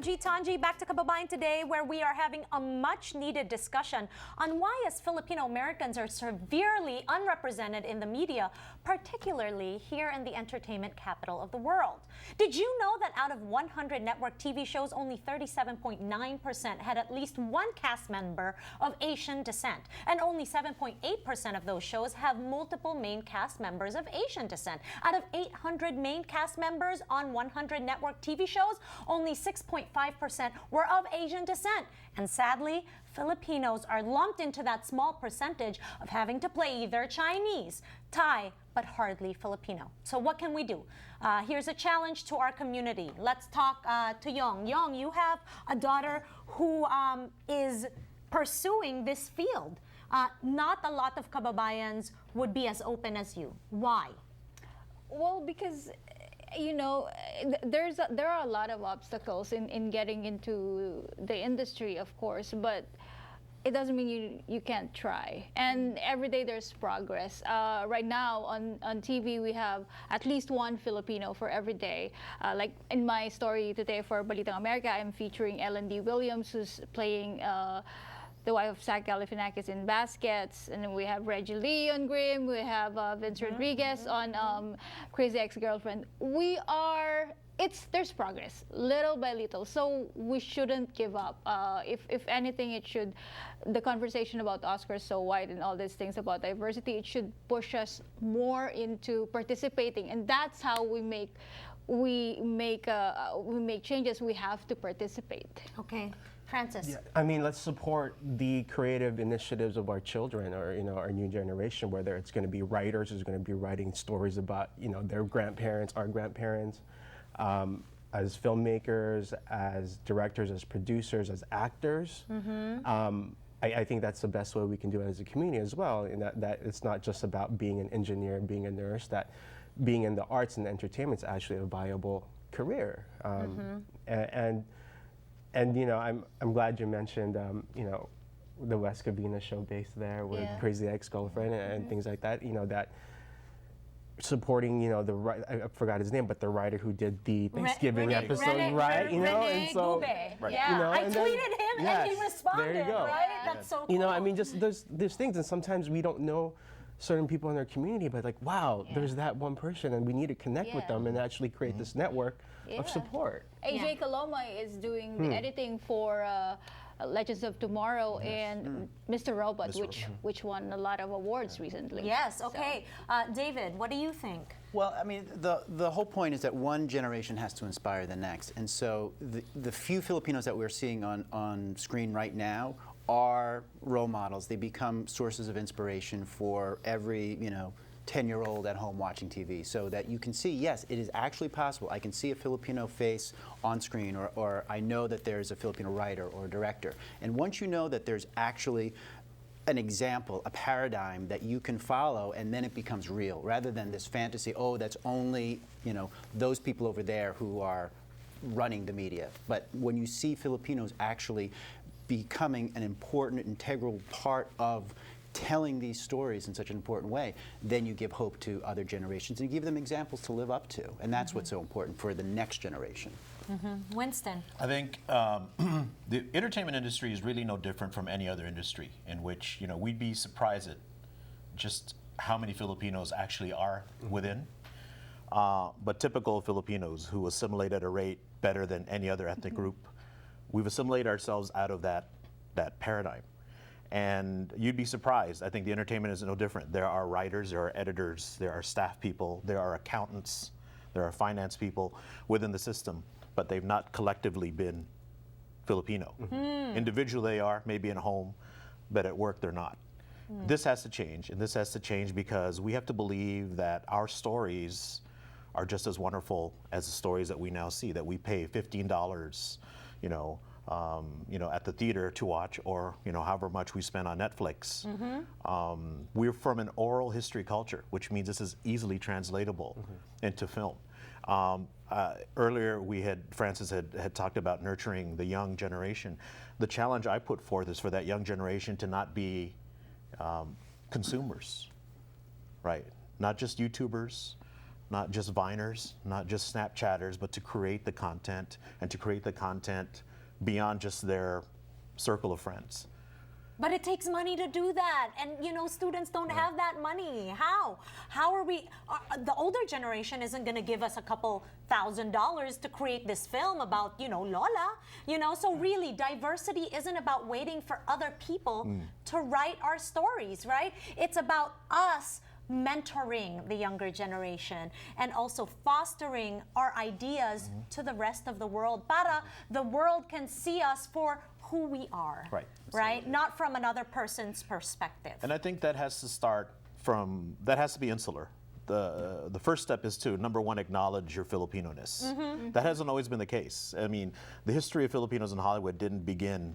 OMG Tongi, back to Kababayan Today, where we are having a much-needed discussion on why us Filipino Americans are severely unrepresented in the media, particularly here in the entertainment capital of the world. Did you know that out of 100 network TV shows, only 37.9% had at least one cast member of Asian descent, and only 7.8% of those shows have multiple main cast members of Asian descent? Out of 800 main cast members on 100 network TV shows, only 6.5% were of Asian descent. And sadly, Filipinos are lumped into that small percentage of having to play either Chinese, Thai, but hardly Filipino. So what can we do? Here's a challenge to our community. Let's talk to Yong. Yong, you have a daughter who is pursuing this field. Not a lot of kababayans would be as open as you. Why? Well, because there are a lot of obstacles in getting into the industry, of course, but it doesn't mean you can't try. And every day there's progress. Right now on TV we have at least one Filipino for every day. Like in my story today for Balitang America, I'm featuring Ellen D. Williams, who's playing the wife of Zach Galifianakis in Baskets, and then we have Reggie Lee on Grimm, we have Vince Rodriguez on Crazy Ex-Girlfriend. There's progress, little by little, so we shouldn't give up. If anything, the conversation about Oscars so wide and all these things about diversity, it should push us more into participating, and that's how we make changes. We have to participate. Okay. Francis. Yeah, I mean, let's support the creative initiatives of our children, or our new generation. Whether it's going to be writers who's going to be writing stories about their grandparents, our grandparents, as filmmakers, as directors, as producers, as actors. I think that's the best way we can do it as a community as well. And that it's not just about being an engineer, being a nurse. That being in the arts and entertainment is actually a viable career. And I'm glad you mentioned the West Covina show based there with Crazy Ex-Girlfriend and things like that. That supporting I forgot his name, but the writer who did the Thanksgiving episode, right? And so I tweeted him and he responded. There you go. Right? That's so cool. I mean, just there's things, and sometimes we don't know certain people in our community, but like, wow, there's that one person, and we need to connect with them and actually create this network of support. AJ Coloma is doing the editing for Legends of Tomorrow and Mr. Robot, which won a lot of awards recently. Yes, okay. David, what do you think? Well, I mean, the whole point is that one generation has to inspire the next. And so the few Filipinos that we're seeing on screen right now are role models. They become sources of inspiration for every, 10-year-old at home watching TV, so that you can see, yes, it is actually possible. I can see a Filipino face on screen, or I know that there's a Filipino writer or director. And once you know that there's actually an example, a paradigm that you can follow, and then it becomes real, rather than this fantasy, oh, that's only, those people over there who are running the media. But when you see Filipinos actually becoming an important, integral part of telling these stories in such an important way, then you give hope to other generations and give them examples to live up to. And that's what's so important for the next generation. Winston. I think the entertainment industry is really no different from any other industry, in which we'd be surprised at just how many Filipinos actually are within. But typical Filipinos who assimilate at a rate better than any other ethnic group, we've assimilated ourselves out of that paradigm. And you'd be surprised. I think the entertainment is no different. There are writers, there are editors, there are staff people, there are accountants, there are finance people within the system, but they've not collectively been Filipino. Individually they are, maybe in a home, but at work they're not. This has to change, and this has to change because we have to believe that our stories are just as wonderful as the stories that we now see, that we pay $15, at the theater to watch, or however much we spend on Netflix. We're from an oral history culture, which means this is easily translatable into film. Earlier, Francis had talked about nurturing the young generation. The challenge I put forth is for that young generation to not be consumers, right? Not just YouTubers, not just Viners, not just Snapchatters, but to create the content and to create the content beyond just their circle of friends. But it takes money to do that, and students don't have that money. How are we? The older generation isn't going to give us a couple $1,000s to create this film about Lola. So really, diversity isn't about waiting for other people to write our stories, right? It's about us mentoring the younger generation and also fostering our ideas to the rest of the world. Para the world can see us for who we are, right? Not from another person's perspective. And I think that has to start from, that has to be insular. The first step is to, number one, acknowledge your Filipino-ness. That hasn't always been the case. I mean, the history of Filipinos in Hollywood didn't begin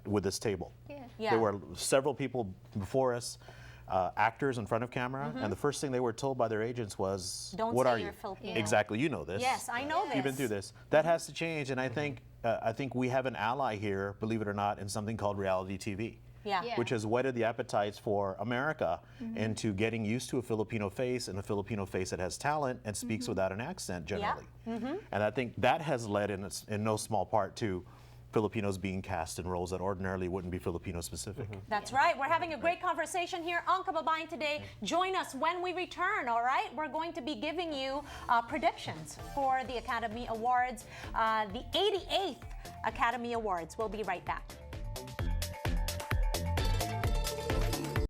with this table. Yeah. There were several people before us, actors in front of camera, and the first thing they were told by their agents was, Don't what say are you're you? Filipino. Exactly, you know this. Yes, I know this. You've been through this. That has to change, and I think we have an ally here, believe it or not, in something called reality TV. Yeah. Yeah. Which has whetted the appetites for America into getting used to a Filipino face, and a Filipino face that has talent and speaks without an accent generally. And I think that has led in no small part to Filipinos being cast in roles that ordinarily wouldn't be Filipino specific. That's right. We're having a great conversation here on Kababayan Today. Join us when we return, all right? We're going to be giving you predictions for the Academy Awards, the 88th Academy Awards. We'll be right back.